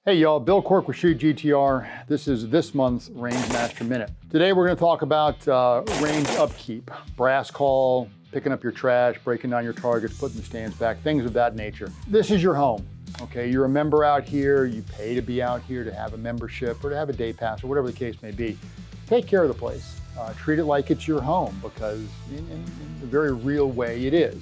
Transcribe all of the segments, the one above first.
Hey y'all, Bill Quirk with Shoot GTR. This is this month's Range Master Minute. Today we're going to talk about range upkeep, brass call, picking up your trash, breaking down your targets, putting the stands back, things of that nature. This is your home, okay? You're a member out here, you pay to be out here, to have a membership or to have a day pass or whatever the case may be. Take care of the place. Treat it like it's your home because in a very real way it is.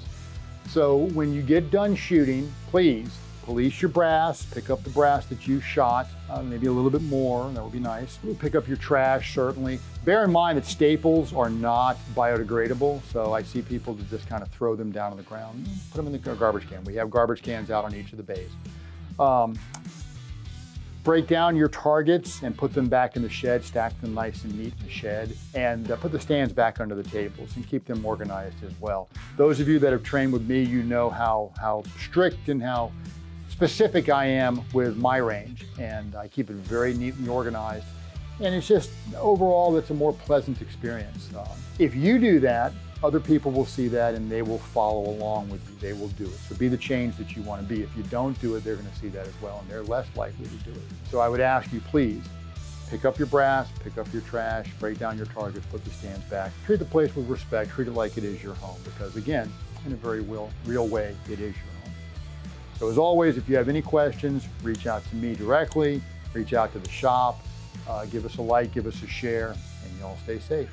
So when you get done shooting, please police your brass, pick up the brass that you shot, maybe a little bit more, that would be nice. Pick up your trash, certainly. Bear in mind that staples are not biodegradable, so I see people that just kind of throw them down on the ground, put them in the garbage can. We have garbage cans out on each of the bays. Break down your targets and put them back in the shed, stack them nice and neat in the shed, and put the stands back under the tables and keep them organized as well. Those of you that have trained with me, you know how strict and how specific I am with my range, and I keep it very neat and organized. And it's just, overall, it's a more pleasant experience. If you do that, other people will see that and they will follow along with you. They will do it. So be the change that you want to be. If you don't do it, they're going to see that as well, and they're less likely to do it. So I would ask you, please, pick up your brass, pick up your trash, break down your targets, put the stands back. Treat the place with respect, treat it like it is your home, because again, in a very real way, it is your home. So as always, if you have any questions, reach out to me directly, reach out to the shop, give us a like, give us a share, and y'all stay safe.